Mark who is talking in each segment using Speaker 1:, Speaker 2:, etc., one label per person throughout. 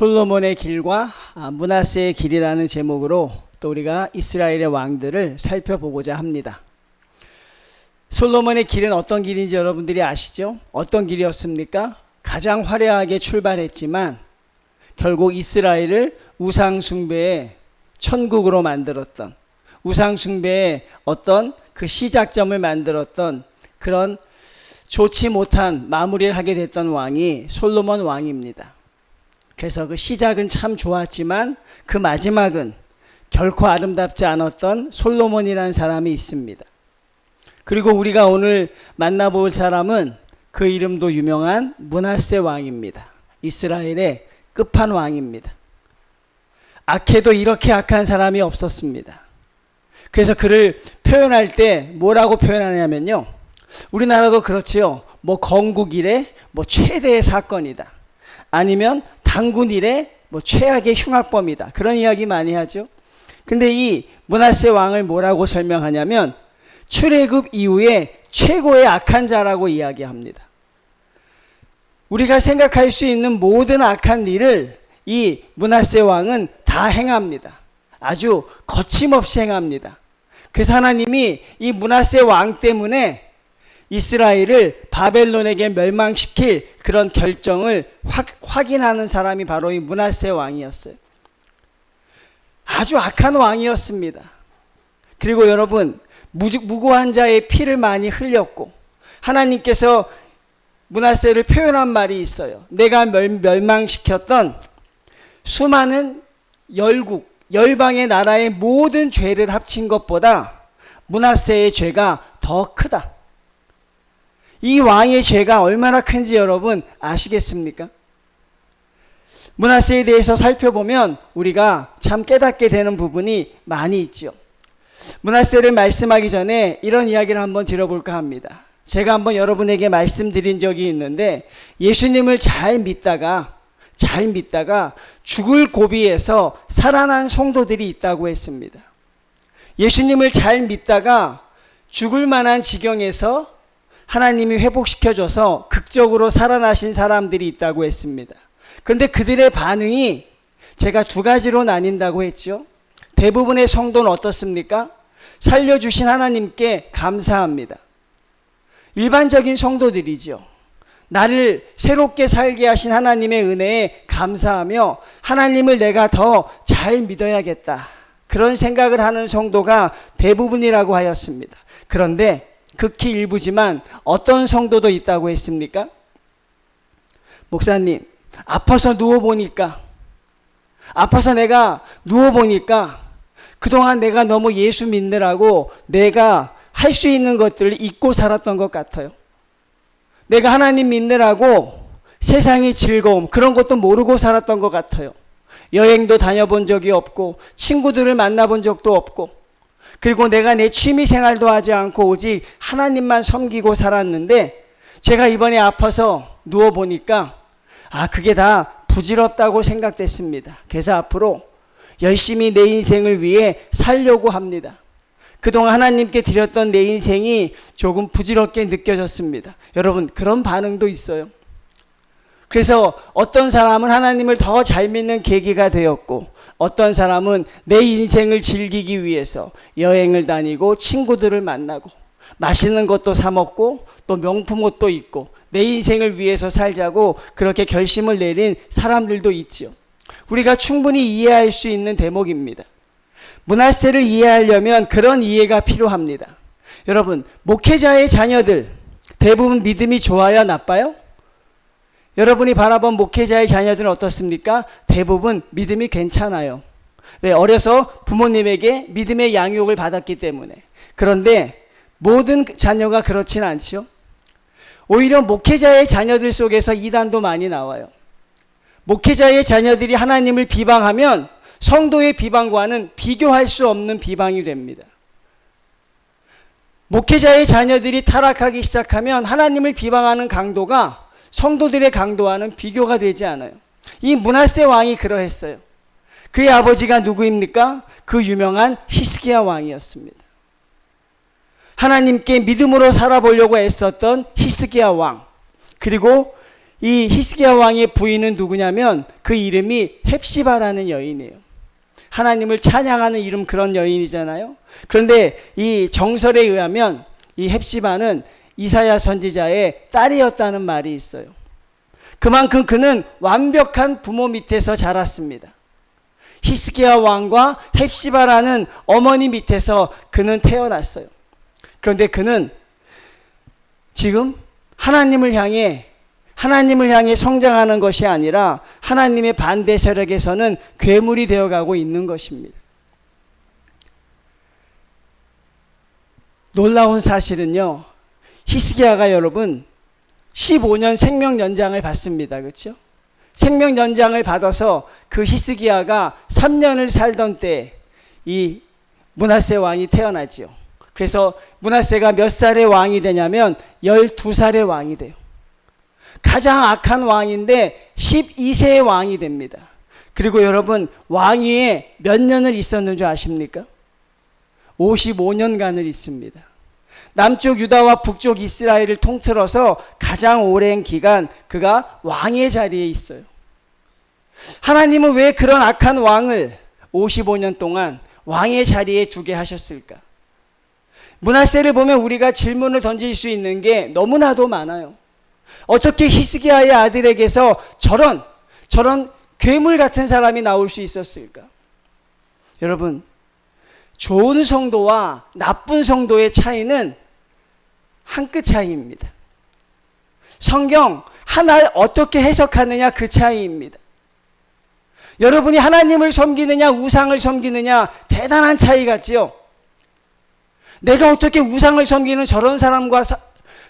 Speaker 1: 솔로몬의 길과 므낫세의 길이라는 제목으로 또 우리가 이스라엘의 왕들을 살펴보고자 합니다. 솔로몬의 길은 어떤 길인지 여러분들이 아시죠? 어떤 길이었습니까? 가장 화려하게 출발했지만 결국 이스라엘을 우상숭배의 천국으로 만들었던, 우상숭배의 어떤 그 시작점을 만들었던 그런 좋지 못한 마무리를 하게 됐던 왕이 솔로몬 왕입니다. 그래서 그 시작은 참 좋았지만 그 마지막은 결코 아름답지 않았던 솔로몬이라는 사람이 있습니다. 그리고 우리가 오늘 만나볼 사람은 그 이름도 유명한 므낫세 왕입니다. 이스라엘의 끝판왕입니다. 악해도 이렇게 악한 사람이 없었습니다. 그래서 그를 표현할 때 뭐라고 표현하냐면요, 우리나라도 그렇지요. 뭐 건국 이래 뭐 최대의 사건이다, 아니면 당군 이래 뭐 최악의 흉악범이다, 그런 이야기 많이 하죠. 근데 이 므낫세 왕을 뭐라고 설명하냐면 출애굽 이후에 최고의 악한 자라고 이야기합니다. 우리가 생각할 수 있는 모든 악한 일을 이 므낫세 왕은 다 행합니다. 아주 거침없이 행합니다. 그래서 하나님이 이 므낫세 왕 때문에 이스라엘을 바벨론에게 멸망시킬 그런 결정을 확인하는 사람이 바로 이 므낫세 왕이었어요. 아주 악한 왕이었습니다. 그리고 여러분, 무고한 자의 피를 많이 흘렸고, 하나님께서 므낫세를 표현한 말이 있어요. 내가 멸망시켰던 수많은 열방의 나라의 모든 죄를 합친 것보다 므낫세의 죄가 더 크다. 이 왕의 죄가 얼마나 큰지 여러분 아시겠습니까? 므낫세에 대해서 살펴보면 우리가 참 깨닫게 되는 부분이 많이 있죠. 므낫세를 말씀하기 전에 이런 이야기를 한번 들어볼까 합니다. 제가 한번 여러분에게 말씀드린 적이 있는데, 예수님을 잘 믿다가 죽을 고비에서 살아난 성도들이 있다고 했습니다. 예수님을 잘 믿다가 죽을 만한 지경에서 하나님이 회복시켜줘서 극적으로 살아나신 사람들이 있다고 했습니다. 그런데 그들의 반응이 제가 두 가지로 나뉜다고 했죠. 대부분의 성도는 어떻습니까? 살려주신 하나님께 감사합니다. 일반적인 성도들이죠. 나를 새롭게 살게 하신 하나님의 은혜에 감사하며 하나님을 내가 더 잘 믿어야겠다, 그런 생각을 하는 성도가 대부분이라고 하였습니다. 그런데 극히 일부지만 어떤 성도도 있다고 했습니까? 목사님, 아파서 내가 누워보니까 그동안 내가 너무 예수 믿느라고 내가 할 수 있는 것들을 잊고 살았던 것 같아요. 내가 하나님 믿느라고 세상의 즐거움, 그런 것도 모르고 살았던 것 같아요. 여행도 다녀본 적이 없고 친구들을 만나본 적도 없고, 그리고 내가 내 취미 생활도 하지 않고 오직 하나님만 섬기고 살았는데, 제가 이번에 아파서 누워보니까 그게 다 부질없다고 생각됐습니다. 그래서 앞으로 열심히 내 인생을 위해 살려고 합니다. 그동안 하나님께 드렸던 내 인생이 조금 부질없게 느껴졌습니다. 여러분, 그런 반응도 있어요. 그래서 어떤 사람은 하나님을 더 잘 믿는 계기가 되었고, 어떤 사람은 내 인생을 즐기기 위해서 여행을 다니고 친구들을 만나고 맛있는 것도 사 먹고 또 명품 옷도 입고 내 인생을 위해서 살자고 그렇게 결심을 내린 사람들도 있죠. 우리가 충분히 이해할 수 있는 대목입니다. 므낫세를 이해하려면 그런 이해가 필요합니다. 여러분, 목회자의 자녀들 대부분 믿음이 좋아요, 나빠요? 여러분이 바라본 목회자의 자녀들은 어떻습니까? 대부분 믿음이 괜찮아요. 왜? 어려서 부모님에게 믿음의 양육을 받았기 때문에. 그런데 모든 자녀가 그렇지는 않죠. 오히려 목회자의 자녀들 속에서 이단도 많이 나와요. 목회자의 자녀들이 하나님을 비방하면 성도의 비방과는 비교할 수 없는 비방이 됩니다. 목회자의 자녀들이 타락하기 시작하면 하나님을 비방하는 강도가 성도들의 강도와는 비교가 되지 않아요. 이 므낫세 왕이 그러했어요. 그의 아버지가 누구입니까? 그 유명한 히스기야 왕이었습니다. 하나님께 믿음으로 살아보려고 애썼던 히스기야 왕, 그리고 이 히스기야 왕의 부인은 누구냐면 그 이름이 헵시바라는 여인이에요. 하나님을 찬양하는 이름 그런 여인이잖아요. 그런데 이 정설에 의하면 이 헵시바는 이사야 선지자의 딸이었다는 말이 있어요. 그만큼 그는 완벽한 부모 밑에서 자랐습니다. 히스기야 왕과 헵시바라는 어머니 밑에서 그는 태어났어요. 그런데 그는 지금 하나님을 향해 성장하는 것이 아니라 하나님의 반대 세력에서는 괴물이 되어가고 있는 것입니다. 놀라운 사실은요, 히스기야가 여러분 15년 생명 연장을 받습니다. 그렇죠? 생명 연장을 받아서 그 히스기야가 3년을 살던 때 이 므낫세 왕이 태어나지요. 그래서 므낫세가 몇 살의 왕이 되냐면 12살의 왕이 돼요. 가장 악한 왕인데 12세의 왕이 됩니다. 그리고 여러분 왕위에 몇 년을 있었는 줄 아십니까? 55년간을 있습니다. 남쪽 유다와 북쪽 이스라엘을 통틀어서 가장 오랜 기간 그가 왕의 자리에 있어요. 하나님은 왜 그런 악한 왕을 55년 동안 왕의 자리에 두게 하셨을까? 므낫세를 보면 우리가 질문을 던질 수 있는 게 너무나도 많아요. 어떻게 히스기야의 아들에게서 저런 괴물 같은 사람이 나올 수 있었을까? 여러분, 좋은 성도와 나쁜 성도의 차이는 한 끗 차이입니다. 성경 하나를 어떻게 해석하느냐 그 차이입니다. 여러분이 하나님을 섬기느냐 우상을 섬기느냐 대단한 차이 같지요. 내가 어떻게 우상을 섬기는 저런 사람과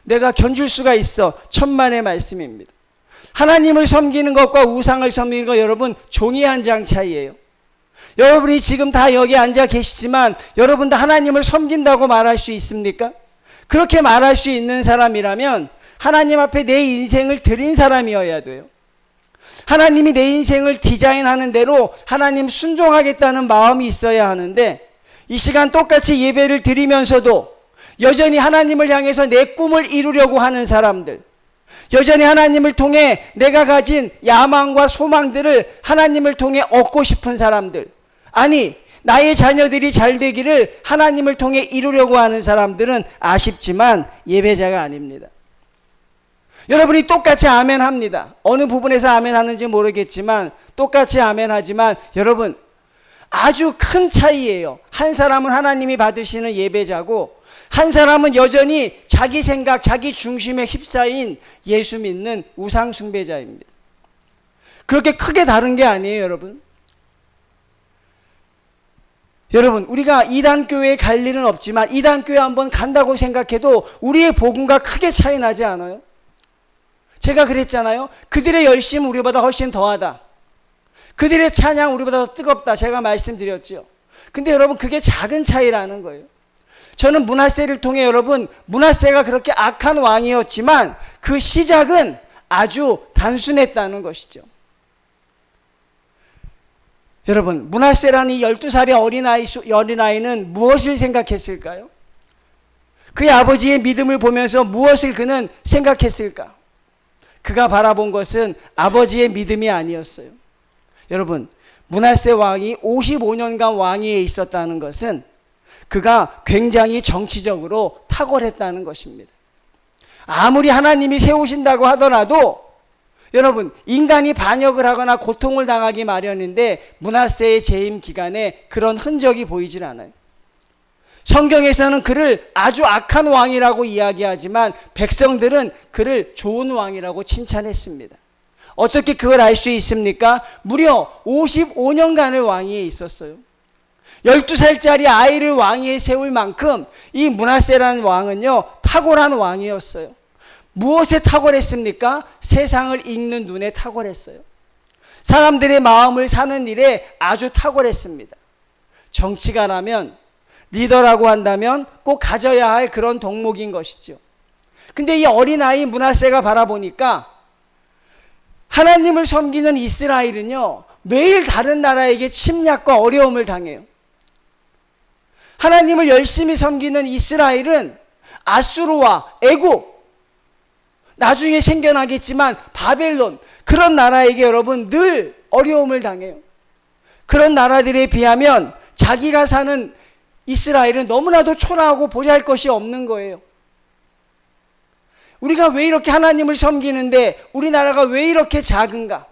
Speaker 1: 내가 견줄 수가 있어. 천만의 말씀입니다. 하나님을 섬기는 것과 우상을 섬기는 것 여러분 종이 한 장 차이예요. 여러분이 지금 다 여기 앉아 계시지만 여러분도 하나님을 섬긴다고 말할 수 있습니까? 그렇게 말할 수 있는 사람이라면 하나님 앞에 내 인생을 드린 사람이어야 돼요. 하나님이 내 인생을 디자인하는 대로 하나님 순종하겠다는 마음이 있어야 하는데 이 시간 똑같이 예배를 드리면서도 여전히 하나님을 향해서 내 꿈을 이루려고 하는 사람들, 여전히 하나님을 통해 내가 가진 야망과 소망들을 하나님을 통해 얻고 싶은 사람들, 아니 나의 자녀들이 잘 되기를 하나님을 통해 이루려고 하는 사람들은 아쉽지만 예배자가 아닙니다. 여러분이 똑같이 아멘 합니다. 어느 부분에서 아멘 하는지 모르겠지만 똑같이 아멘 하지만 여러분 아주 큰 차이예요. 한 사람은 하나님이 받으시는 예배자고 한 사람은 여전히 자기 생각, 자기 중심에 휩싸인 예수 믿는 우상 숭배자입니다. 그렇게 크게 다른 게 아니에요, 여러분. 여러분, 우리가 이단교회에 갈 일은 없지만 이단교회 한번 간다고 생각해도 우리의 복음과 크게 차이 나지 않아요? 제가 그랬잖아요. 그들의 열심 우리보다 훨씬 더하다. 그들의 찬양 우리보다 더 뜨겁다. 제가 말씀드렸죠. 근데 여러분 그게 작은 차이라는 거예요. 저는 므낫세를 통해 여러분 므낫세가 그렇게 악한 왕이었지만 그 시작은 아주 단순했다는 것이죠. 여러분 므낫세라는 이 12살의 어린아이는 무엇을 생각했을까요? 그의 아버지의 믿음을 보면서 무엇을 그는 생각했을까? 그가 바라본 것은 아버지의 믿음이 아니었어요. 여러분 므낫세 왕이 55년간 왕위에 있었다는 것은 그가 굉장히 정치적으로 탁월했다는 것입니다. 아무리 하나님이 세우신다고 하더라도 여러분 인간이 반역을 하거나 고통을 당하기 마련인데 므낫세의 재임 기간에 그런 흔적이 보이질 않아요. 성경에서는 그를 아주 악한 왕이라고 이야기하지만 백성들은 그를 좋은 왕이라고 칭찬했습니다. 어떻게 그걸 알 수 있습니까? 무려 55년간을 왕위에 있었어요. 12살짜리 아이를 왕위에 세울 만큼 이 므낫세라는 왕은요 탁월한 왕이었어요. 무엇에 탁월했습니까? 세상을 읽는 눈에 탁월했어요. 사람들의 마음을 사는 일에 아주 탁월했습니다. 정치가라면 리더라고 한다면 꼭 가져야 할 그런 덕목인 것이죠. 근데 이 어린아이 므낫세가 바라보니까 하나님을 섬기는 이스라엘은요 매일 다른 나라에게 침략과 어려움을 당해요. 하나님을 열심히 섬기는 이스라엘은 아수르와 애굽, 나중에 생겨나겠지만 바벨론, 그런 나라에게 여러분 늘 어려움을 당해요. 그런 나라들에 비하면 자기가 사는 이스라엘은 너무나도 초라하고 보잘것이 없는 거예요. 우리가 왜 이렇게 하나님을 섬기는데 우리나라가 왜 이렇게 작은가?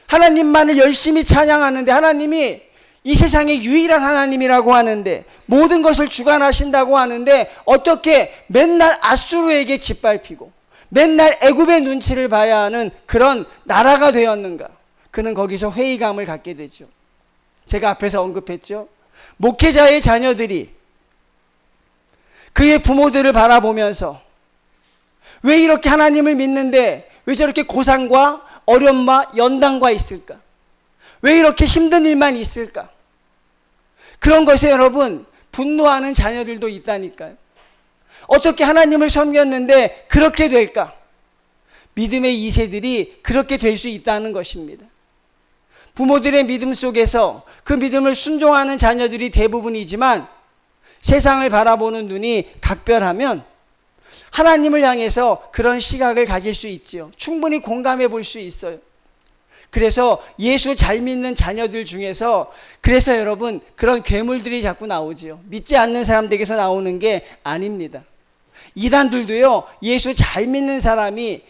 Speaker 1: 하나님만을 열심히 찬양하는데, 하나님이 이 세상의 유일한 하나님이라고 하는데, 모든 것을 주관하신다고 하는데, 어떻게 맨날 아수르에게 짓밟히고 맨날 애굽의 눈치를 봐야 하는 그런 나라가 되었는가? 그는 거기서 회의감을 갖게 되죠. 제가 앞에서 언급했죠. 목회자의 자녀들이 그의 부모들을 바라보면서 왜 이렇게 하나님을 믿는데 왜 저렇게 고상과 어려움과 연단과 있을까? 왜 이렇게 힘든 일만 있을까? 그런 것에 여러분 분노하는 자녀들도 있다니까요. 어떻게 하나님을 섬겼는데 그렇게 될까? 믿음의 2세들이 그렇게 될 수 있다는 것입니다. 부모들의 믿음 속에서 그 믿음을 순종하는 자녀들이 대부분이지만, 세상을 바라보는 눈이 각별하면 하나님을 향해서 그런 시각을 가질 수 있지요. 충분히 공감해 볼 수 있어요. 그래서 예수 잘 믿는 자녀들 중에서, 그래서 여러분 그런 괴물들이 자꾸 나오지요. 믿지 않는 사람들에게서 나오는 게 아닙니다. 이단들도요, 예수 잘 믿는 사람이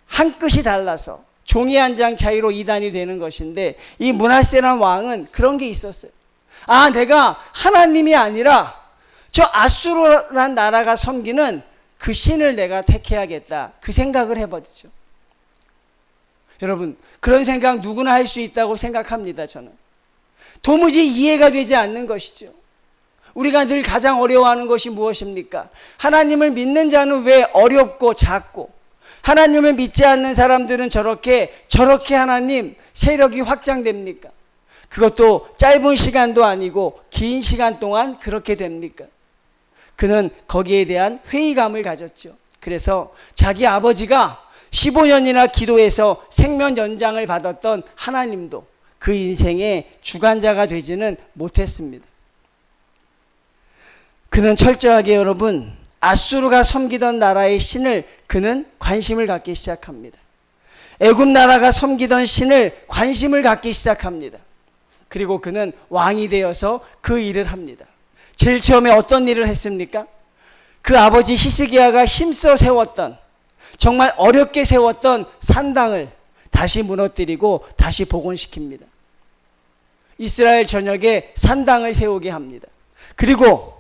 Speaker 1: 한 끗이 달라서 종이 한 장 차이로 이단이 되는 것인데, 이 므낫세란 왕은 그런 게 있었어요. 아, 내가 하나님이 아니라 저 아수르란 나라가 섬기는 그 신을 내가 택해야겠다, 그 생각을 해버리죠. 여러분, 그런 생각 누구나 할 수 있다고 생각합니다. 저는 도무지 이해가 되지 않는 것이죠. 우리가 늘 가장 어려워하는 것이 무엇입니까? 하나님을 믿는 자는 왜 어렵고 작고, 하나님을 믿지 않는 사람들은 저렇게 하나님 세력이 확장됩니까? 그것도 짧은 시간도 아니고 긴 시간 동안 그렇게 됩니까? 그는 거기에 대한 회의감을 가졌죠. 그래서 자기 아버지가 15년이나 기도해서 생명 연장을 받았던 하나님도 그 인생의 주관자가 되지는 못했습니다. 그는 철저하게 여러분 아수르가 섬기던 나라의 신을 그는 관심을 갖기 시작합니다. 애굽 나라가 섬기던 신을 관심을 갖기 시작합니다. 그리고 그는 왕이 되어서 그 일을 합니다. 제일 처음에 어떤 일을 했습니까? 그 아버지 히스기야가 힘써 세웠던, 정말 어렵게 세웠던 산당을 다시 무너뜨리고 다시 복원시킵니다. 이스라엘 전역에 산당을 세우게 합니다. 그리고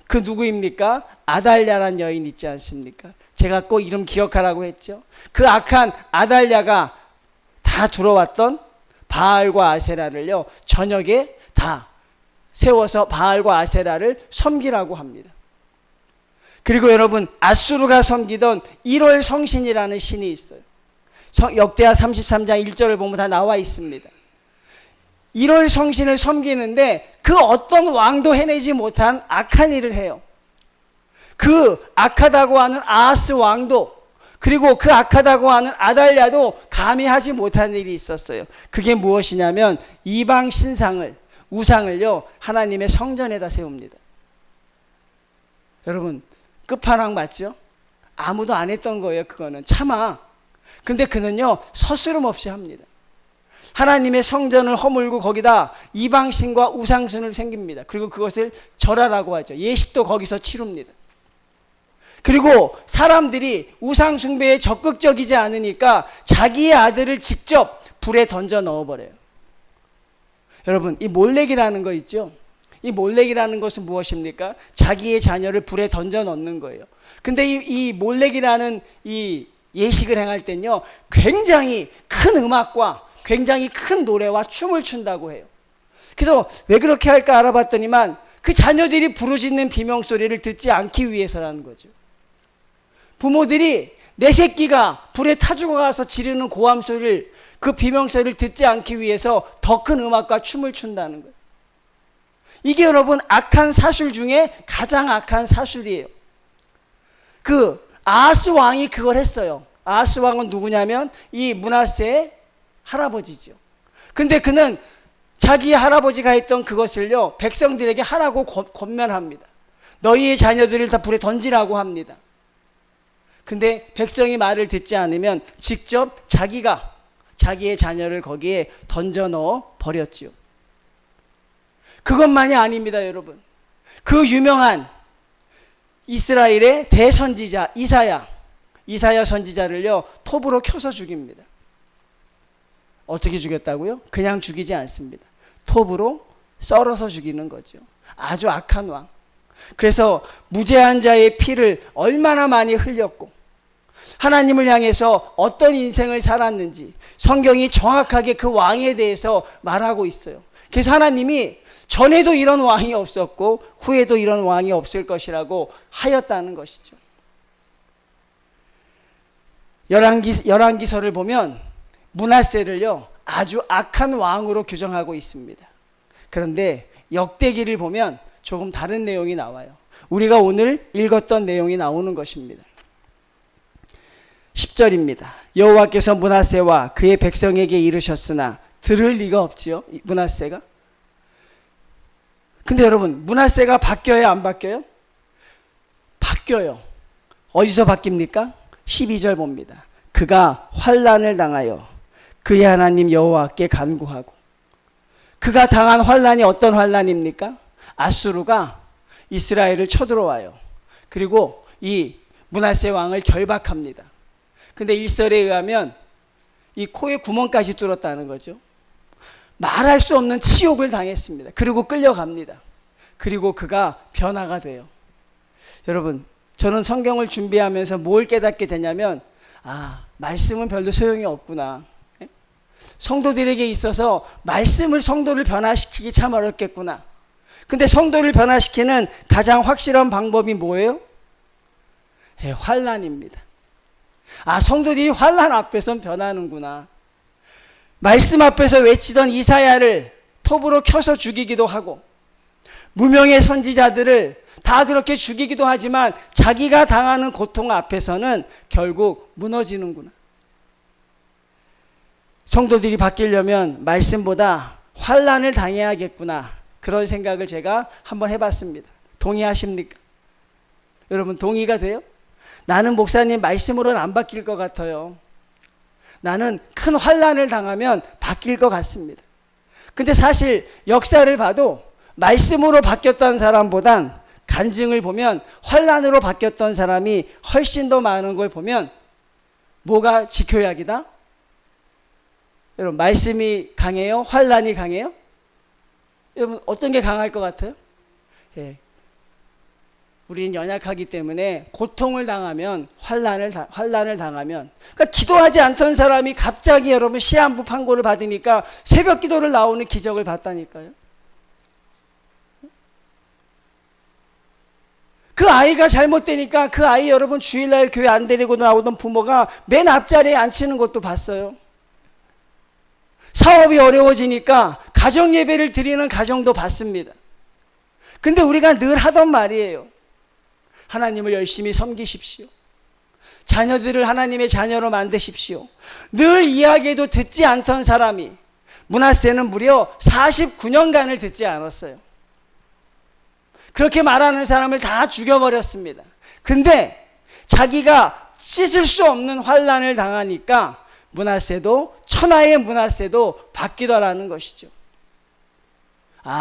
Speaker 1: 그 누구입니까? 아달랴란 여인 있지 않습니까? 제가 꼭 이름 기억하라고 했죠. 그 악한 아달랴가 다 들어왔던 바알과 아세라를요, 저녁에 다 세워서 바알과 아세라를 섬기라고 합니다. 그리고 여러분, 아수르가 섬기던 1월 성신이라는 신이 있어요. 역대하 33장 1절을 보면 다 나와 있습니다. 1월 성신을 섬기는데 그 어떤 왕도 해내지 못한 악한 일을 해요. 그 악하다고 하는 아하스 왕도, 그리고 그 악하다고 하는 아달랴도 감히 하지 못한 일이 있었어요. 그게 무엇이냐면 이방 신상을, 우상을요, 하나님의 성전에다 세웁니다. 여러분, 끝판왕 맞죠? 아무도 안 했던 거예요. 그거는 차마. 근데 그는요 서스름 없이 합니다. 하나님의 성전을 허물고 거기다 이방신과 우상신을 생깁니다. 그리고 그것을 절하라고 하죠. 예식도 거기서 치릅니다. 그리고 사람들이 우상 숭배에 적극적이지 않으니까 자기의 아들을 직접 불에 던져 넣어버려요. 여러분, 이 몰렉이라는 거 있죠? 이 몰렉이라는 것은 무엇입니까? 자기의 자녀를 불에 던져 넣는 거예요. 근데 이 몰렉이라는 이 예식을 행할 땐요, 굉장히 큰 음악과 굉장히 큰 노래와 춤을 춘다고 해요. 그래서 왜 그렇게 할까 알아봤더니만 그 자녀들이 부르짖는 비명소리를 듣지 않기 위해서라는 거죠. 부모들이 내 새끼가 불에 타 죽어가서 지르는 고함소리를, 그 비명소리를 듣지 않기 위해서 더 큰 음악과 춤을 춘다는 거예요. 이게 여러분 악한 사술 중에 가장 악한 사술이에요. 그 아하스 왕이 그걸 했어요. 아하스 왕은 누구냐면 이 므낫세의 할아버지죠. 근데 그는 자기 할아버지가 했던 그것을요, 백성들에게 하라고 권면합니다. 너희의 자녀들을 다 불에 던지라고 합니다. 근데 백성이 말을 듣지 않으면 직접 자기의 자녀를 거기에 던져 넣어 버렸지요. 그것만이 아닙니다, 여러분. 그 유명한 이스라엘의 대선지자 이사야 선지자를요, 톱으로 켜서 죽입니다. 어떻게 죽였다고요? 그냥 죽이지 않습니다. 톱으로 썰어서 죽이는 거죠. 아주 악한 왕. 그래서 무죄한 자의 피를 얼마나 많이 흘렸고 하나님을 향해서 어떤 인생을 살았는지 성경이 정확하게 그 왕에 대해서 말하고 있어요. 그래서 하나님이 전에도 이런 왕이 없었고 후에도 이런 왕이 없을 것이라고 하였다는 것이죠. 열왕기서를 보면 므낫세를요, 아주 악한 왕으로 규정하고 있습니다. 그런데 역대기를 보면 조금 다른 내용이 나와요. 우리가 오늘 읽었던 내용이 나오는 것입니다. 10절입니다. 여호와께서 므낫세와 그의 백성에게 이르셨으나 들을 리가 없지요, 므낫세가. 근데 여러분, 므낫세가 바뀌어야 안 바뀌어요? 바뀌어요. 어디서 바뀝니까? 12절 봅니다. 그가 환난을 당하여 그의 하나님 여호와께 간구하고. 그가 당한 환난이 어떤 환난입니까? 아수르가 이스라엘을 쳐들어와요. 그리고 이 므낫세 왕을 결박합니다. 근데 일설에 의하면 이 코에 구멍까지 뚫었다는 거죠. 말할 수 없는 치욕을 당했습니다. 그리고 끌려갑니다. 그리고 그가 변화가 돼요. 여러분, 저는 성경을 준비하면서 뭘 깨닫게 되냐면, 말씀은 별로 소용이 없구나. 성도들에게 있어서 말씀을 성도를 변화시키기 참 어렵겠구나. 근데 성도를 변화시키는 가장 확실한 방법이 뭐예요? 환난입니다. 성도들이 환난 앞에선 변하는구나. 말씀 앞에서 외치던 이사야를 톱으로 켜서 죽이기도 하고 무명의 선지자들을 다 그렇게 죽이기도 하지만 자기가 당하는 고통 앞에서는 결국 무너지는구나. 성도들이 바뀌려면 말씀보다 환난을 당해야겠구나. 그런 생각을 제가 한번 해봤습니다. 동의하십니까? 여러분, 동의가 돼요? 나는 목사님 말씀으로는 안 바뀔 것 같아요. 나는 큰 환난을 당하면 바뀔 것 같습니다. 근데 사실 역사를 봐도 말씀으로 바뀌었던 사람보단 간증을 보면 환난으로 바뀌었던 사람이 훨씬 더 많은 걸 보면 뭐가 지켜약이다? 여러분, 말씀이 강해요? 환난이 강해요? 여러분, 어떤 게 강할 것 같아요? 우리는 연약하기 때문에 고통을 당하면 환난을 당하면, 그러니까 기도하지 않던 사람이 갑자기 여러분 시한부 판고를 받으니까 새벽 기도를 나오는 기적을 봤다니까요. 그 아이가 잘못되니까 그 아이 여러분 주일날 교회 안 데리고 나오던 부모가 맨 앞자리에 앉히는 것도 봤어요. 사업이 어려워지니까 가정 예배를 드리는 가정도 봤습니다. 근데 우리가 늘 하던 말이에요. 하나님을 열심히 섬기십시오. 자녀들을 하나님의 자녀로 만드십시오. 늘 이야기해도 듣지 않던 사람이 므낫세는 무려 49년간을 듣지 않았어요. 그렇게 말하는 사람을 다 죽여버렸습니다. 근데 자기가 씻을 수 없는 환난을 당하니까 천하의 므낫세도 바뀌더라는 것이죠.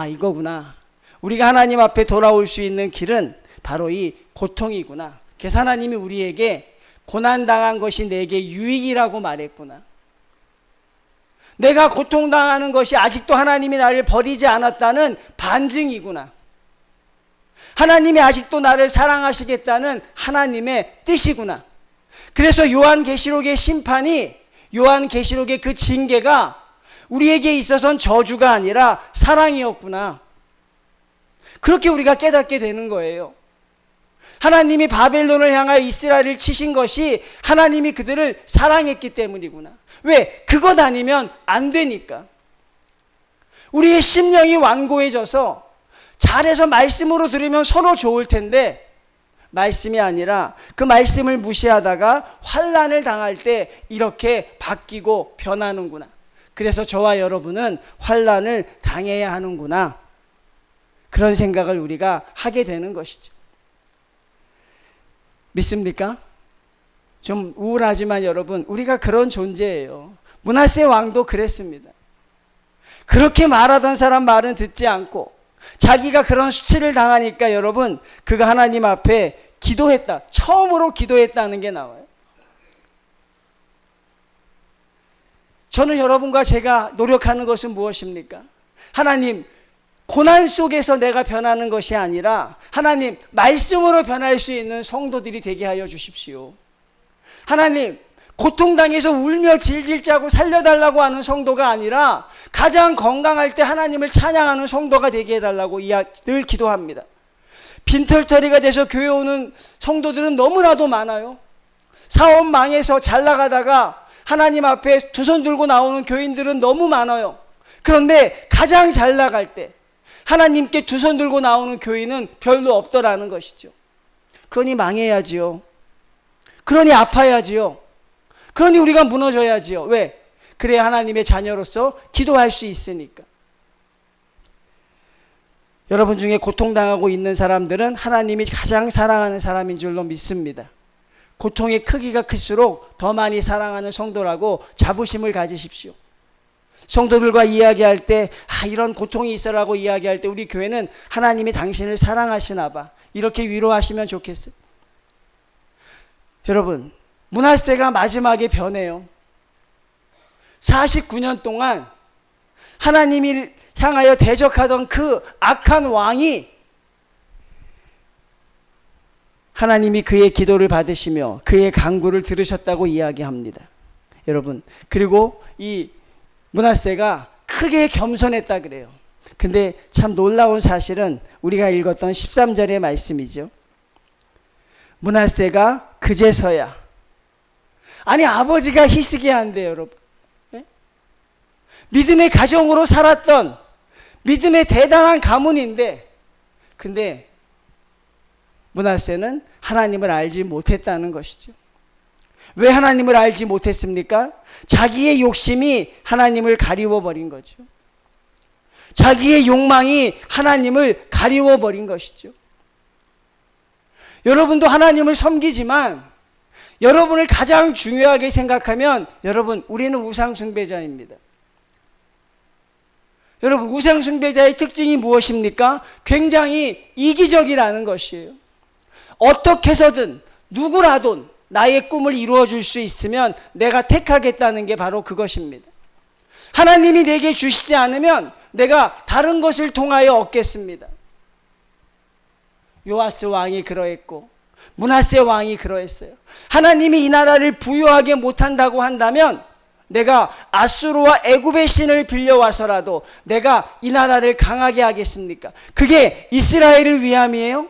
Speaker 1: 이거구나. 우리가 하나님 앞에 돌아올 수 있는 길은 바로 이 고통이구나. 그래서 하나님이 우리에게 고난당한 것이 내게 유익이라고 말했구나. 내가 고통당하는 것이 아직도 하나님이 나를 버리지 않았다는 반증이구나. 하나님이 아직도 나를 사랑하시겠다는 하나님의 뜻이구나. 그래서 요한계시록의 심판이, 요한계시록의 그 징계가 우리에게 있어서는 저주가 아니라 사랑이었구나. 그렇게 우리가 깨닫게 되는 거예요. 하나님이 바벨론을 향하여 이스라엘을 치신 것이 하나님이 그들을 사랑했기 때문이구나. 왜? 그것 아니면 안 되니까. 우리의 심령이 완고해져서 잘해서 말씀으로 들으면 서로 좋을 텐데 말씀이 아니라 그 말씀을 무시하다가 환난을 당할 때 이렇게 바뀌고 변하는구나. 그래서 저와 여러분은 환난을 당해야 하는구나. 그런 생각을 우리가 하게 되는 것이죠. 믿습니까? 좀 우울하지만 여러분, 우리가 그런 존재예요. 므낫세 왕도 그랬습니다. 그렇게 말하던 사람 말은 듣지 않고 자기가 그런 수치를 당하니까 여러분, 그가 하나님 앞에 기도했다. 처음으로 기도했다는 게 나와요. 저는 여러분과 제가 노력하는 것은 무엇입니까? 하나님, 고난 속에서 내가 변하는 것이 아니라 하나님, 말씀으로 변할 수 있는 성도들이 되게 하여 주십시오. 하나님, 고통당해서 울며 질질 짜고 살려달라고 하는 성도가 아니라 가장 건강할 때 하나님을 찬양하는 성도가 되게 해달라고 늘 기도합니다. 빈털터리가 돼서 교회 오는 성도들은 너무나도 많아요. 사업 망해서 잘 나가다가 하나님 앞에 두 손 들고 나오는 교인들은 너무 많아요. 그런데 가장 잘 나갈 때 하나님께 두 손 들고 나오는 교인은 별로 없더라는 것이죠. 그러니 망해야지요. 그러니 아파야지요. 그러니 우리가 무너져야지요. 왜? 그래야 하나님의 자녀로서 기도할 수 있으니까. 여러분 중에 고통당하고 있는 사람들은 하나님이 가장 사랑하는 사람인 줄로 믿습니다. 고통의 크기가 클수록 더 많이 사랑하는 성도라고 자부심을 가지십시오. 성도들과 이야기할 때 이런 고통이 있어라고 이야기할 때 우리 교회는 하나님이 당신을 사랑하시나 봐, 이렇게 위로하시면 좋겠어요. 여러분, 므낫세가 마지막에 변해요. 49년 동안 하나님이 향하여 대적하던 그 악한 왕이 하나님이 그의 기도를 받으시며 그의 간구를 들으셨다고 이야기합니다. 여러분, 그리고 이 므낫세가 크게 겸손했다 그래요. 근데 참 놀라운 사실은 우리가 읽었던 13절의 말씀이죠. 므낫세가 그제서야, 아니 아버지가 히스기야인데 여러분, 네? 믿음의 가정으로 살았던 믿음의 대단한 가문인데, 근데 므낫세는 하나님을 알지 못했다는 것이죠. 왜 하나님을 알지 못했습니까? 자기의 욕심이 하나님을 가리워버린 거죠. 자기의 욕망이 하나님을 가리워버린 것이죠. 여러분도 하나님을 섬기지만 여러분을 가장 중요하게 생각하면 여러분, 우리는 우상숭배자입니다. 여러분, 우상숭배자의 특징이 무엇입니까? 굉장히 이기적이라는 것이에요. 어떻게 해서든 누구라도 나의 꿈을 이루어줄 수 있으면 내가 택하겠다는 게 바로 그것입니다. 하나님이 내게 주시지 않으면 내가 다른 것을 통하여 얻겠습니다. 요아스 왕이 그러했고 므낫세 왕이 그러했어요. 하나님이 이 나라를 부유하게 못한다고 한다면 내가 아수르와 애굽의 신을 빌려와서라도 내가 이 나라를 강하게 하겠습니까? 그게 이스라엘을 위함이에요?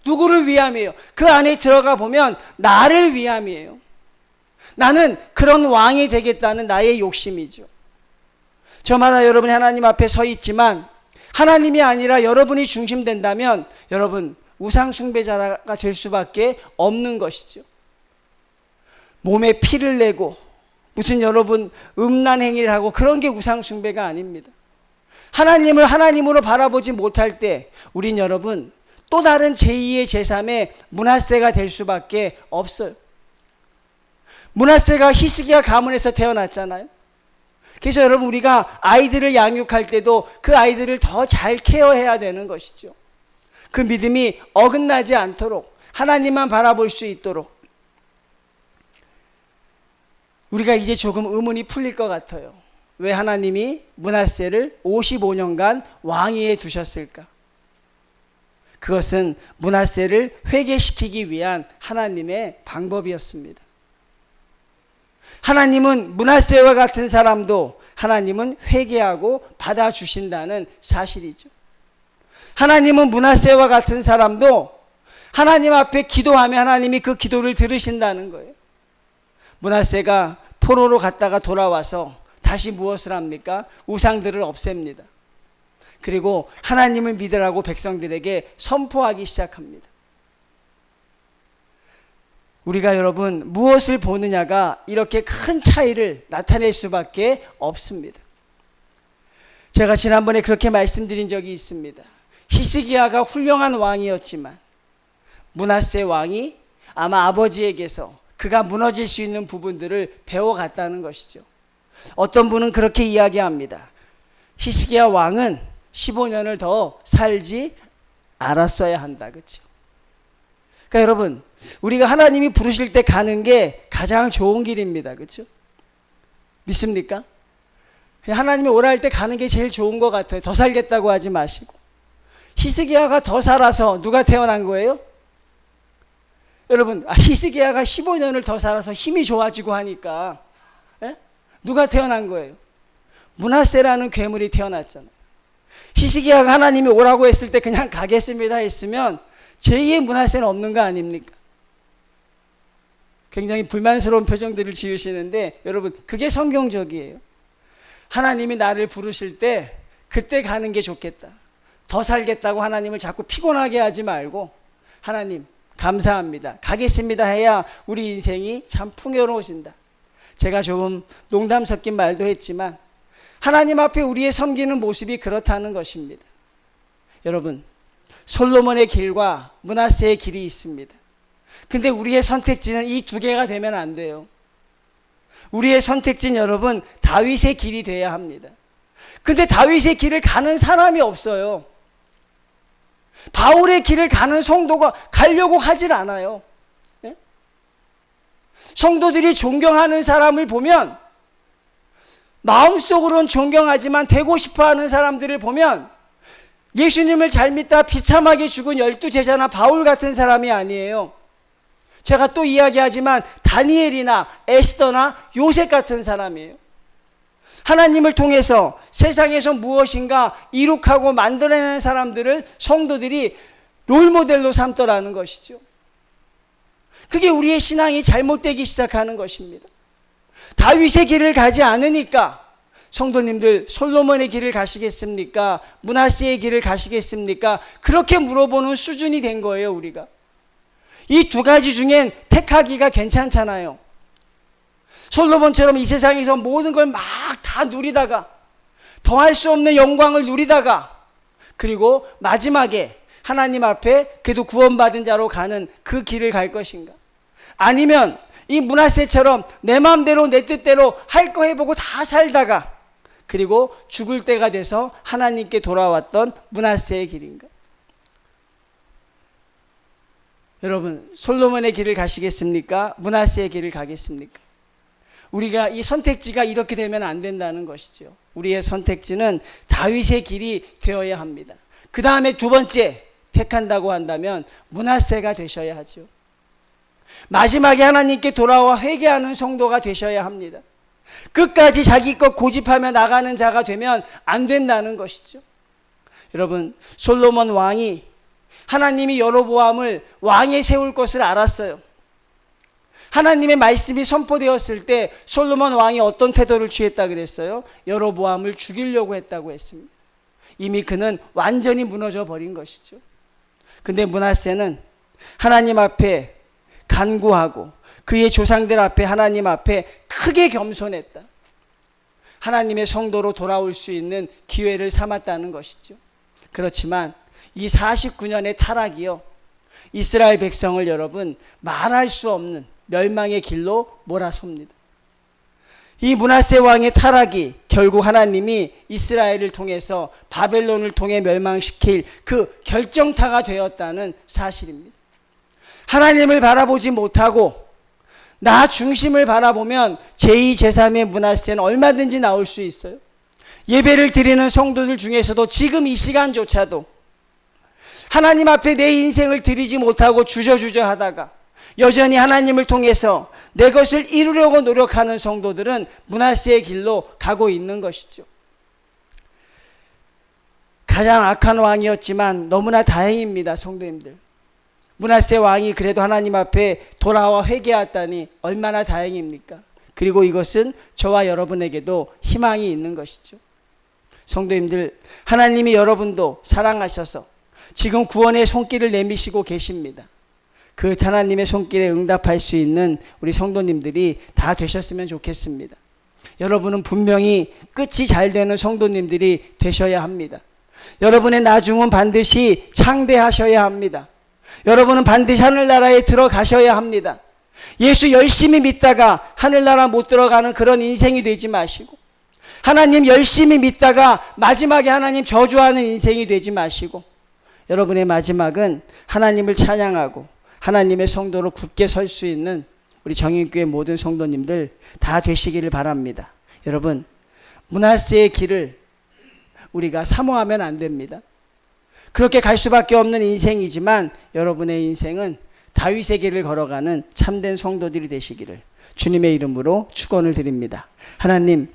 Speaker 1: 누구를 위함이에요? 그 안에 들어가 보면 나를 위함이에요. 나는 그런 왕이 되겠다는 나의 욕심이죠. 저마다 여러분이 하나님 앞에 서 있지만 하나님이 아니라 여러분이 중심된다면 여러분, 우상숭배자가 될 수밖에 없는 것이죠. 몸에 피를 내고 무슨 여러분 음란 행위를 하고 그런 게 우상숭배가 아닙니다. 하나님을 하나님으로 바라보지 못할 때 우린 여러분 또 다른 제2의 제3의 므낫세가 될 수밖에 없어요. 므낫세가 히스기야 가문에서 태어났잖아요. 그래서 여러분, 우리가 아이들을 양육할 때도 그 아이들을 더 잘 케어해야 되는 것이죠. 그 믿음이 어긋나지 않도록 하나님만 바라볼 수 있도록. 우리가 이제 조금 의문이 풀릴 것 같아요. 왜 하나님이 므낫세를 55년간 왕위에 두셨을까? 그것은 므낫세를 회개시키기 위한 하나님의 방법이었습니다. 하나님은 므낫세와 같은 사람도 하나님은 회개하고 받아주신다는 사실이죠. 하나님은 므낫세와 같은 사람도 하나님 앞에 기도하면 하나님이 그 기도를 들으신다는 거예요. 므낫세가 포로로 갔다가 돌아와서 다시 무엇을 합니까? 우상들을 없앱니다. 그리고 하나님을 믿으라고 백성들에게 선포하기 시작합니다. 우리가 여러분 무엇을 보느냐가 이렇게 큰 차이를 나타낼 수밖에 없습니다. 제가 지난번에 그렇게 말씀드린 적이 있습니다. 히스기야가 훌륭한 왕이었지만 므낫세 왕이 아마 아버지에게서 그가 무너질 수 있는 부분들을 배워갔다는 것이죠. 어떤 분은 그렇게 이야기합니다. 히스기야 왕은 15년을 더 살지 않았어야 한다. 그렇죠? 그러니까 여러분, 우리가 하나님이 부르실 때 가는 게 가장 좋은 길입니다. 그렇죠? 믿습니까? 하나님이 오라 할 때 가는 게 제일 좋은 것 같아요. 더 살겠다고 하지 마시고. 히스기야가 더 살아서 누가 태어난 거예요? 여러분, 히스기야가 15년을 더 살아서 힘이 좋아지고 하니까 누가 태어난 거예요? 므낫세라는 괴물이 태어났잖아요. 히스기야가 하나님이 오라고 했을 때 그냥 가겠습니다 했으면 제2의 므낫세는 없는 거 아닙니까? 굉장히 불만스러운 표정들을 지으시는데 여러분, 그게 성경적이에요. 하나님이 나를 부르실 때 그때 가는 게 좋겠다. 더 살겠다고 하나님을 자꾸 피곤하게 하지 말고, 하나님 감사합니다, 가겠습니다 해야 우리 인생이 참 풍요로워진다. 제가 조금 농담 섞인 말도 했지만 하나님 앞에 우리의 섬기는 모습이 그렇다는 것입니다. 여러분, 솔로몬의 길과 므낫세의 길이 있습니다. 근데 우리의 선택지는 이 두 개가 되면 안 돼요. 우리의 선택지는 여러분, 다윗의 길이 돼야 합니다. 근데 다윗의 길을 가는 사람이 없어요. 바울의 길을 가는 성도가 가려고 하질 않아요. 네? 성도들이 존경하는 사람을 보면 마음속으로는 존경하지만 되고 싶어하는 사람들을 보면 예수님을 잘 믿다 비참하게 죽은 12제자나 바울 같은 사람이 아니에요. 제가 또 이야기하지만 다니엘이나 에스더나 요셉 같은 사람이에요. 하나님을 통해서 세상에서 무엇인가 이룩하고 만들어내는 사람들을 성도들이 롤모델로 삼더라는 것이죠. 그게 우리의 신앙이 잘못되기 시작하는 것입니다. 다윗의 길을 가지 않으니까 성도님들, 솔로몬의 길을 가시겠습니까? 므낫세의 길을 가시겠습니까? 그렇게 물어보는 수준이 된 거예요, 우리가. 이 두 가지 중엔 택하기가 괜찮잖아요. 솔로몬처럼 이 세상에서 모든 걸 막 다 누리다가 더할 수 없는 영광을 누리다가 그리고 마지막에 하나님 앞에 그래도 구원받은 자로 가는 그 길을 갈 것인가? 아니면 이 므낫세처럼 내 마음대로 내 뜻대로 할 거 해보고 다 살다가 그리고 죽을 때가 돼서 하나님께 돌아왔던 므낫세의 길인가? 여러분, 솔로몬의 길을 가시겠습니까? 므낫세의 길을 가겠습니까? 우리가 이 선택지가 이렇게 되면 안 된다는 것이죠. 우리의 선택지는 다윗의 길이 되어야 합니다. 그 다음에 두 번째 택한다고 한다면 므낫세가 되셔야 하죠. 마지막에 하나님께 돌아와 회개하는 성도가 되셔야 합니다. 끝까지 자기 것 고집하며 나가는 자가 되면 안 된다는 것이죠. 여러분, 솔로몬 왕이 하나님이 여로보암을 왕에 세울 것을 알았어요. 하나님의 말씀이 선포되었을 때 솔로몬 왕이 어떤 태도를 취했다 그랬어요? 여로보암을 죽이려고 했다고 했습니다. 이미 그는 완전히 무너져 버린 것이죠. 근데 므낫세는 하나님 앞에 간구하고 그의 조상들 앞에 하나님 앞에 크게 겸손했다. 하나님의 성도로 돌아올 수 있는 기회를 삼았다는 것이죠. 그렇지만 이 49년의 타락이요, 이스라엘 백성을 여러분 말할 수 없는 멸망의 길로 몰아섭니다. 이 므낫세 왕의 타락이 결국 하나님이 이스라엘을 통해서 바벨론을 통해 멸망시킬 그 결정타가 되었다는 사실입니다. 하나님을 바라보지 못하고 나 중심을 바라보면 제2, 제3의 므낫세는 얼마든지 나올 수 있어요. 예배를 드리는 성도들 중에서도 지금 이 시간조차도 하나님 앞에 내 인생을 드리지 못하고 주저주저 하다가 여전히 하나님을 통해서 내 것을 이루려고 노력하는 성도들은 므낫세의 길로 가고 있는 것이죠. 가장 악한 왕이었지만 너무나 다행입니다, 성도님들. 므낫세 왕이 그래도 하나님 앞에 돌아와 회개했다니 얼마나 다행입니까? 그리고 이것은 저와 여러분에게도 희망이 있는 것이죠. 성도님들, 하나님이 여러분도 사랑하셔서 지금 구원의 손길을 내미시고 계십니다. 그 하나님의 손길에 응답할 수 있는 우리 성도님들이 다 되셨으면 좋겠습니다. 여러분은 분명히 끝이 잘 되는 성도님들이 되셔야 합니다. 여러분의 나중은 반드시 창대하셔야 합니다. 여러분은 반드시 하늘나라에 들어가셔야 합니다. 예수 열심히 믿다가 하늘나라 못 들어가는 그런 인생이 되지 마시고, 하나님 열심히 믿다가 마지막에 하나님 저주하는 인생이 되지 마시고, 여러분의 마지막은 하나님을 찬양하고 하나님의 성도로 굳게 설 수 있는 우리 정인교회 모든 성도님들 다 되시기를 바랍니다. 여러분, 므낫세의 길을 우리가 사모하면 안 됩니다. 그렇게 갈 수밖에 없는 인생이지만 여러분의 인생은 다윗의 길을 걸어가는 참된 성도들이 되시기를 주님의 이름으로 축원을 드립니다. 하나님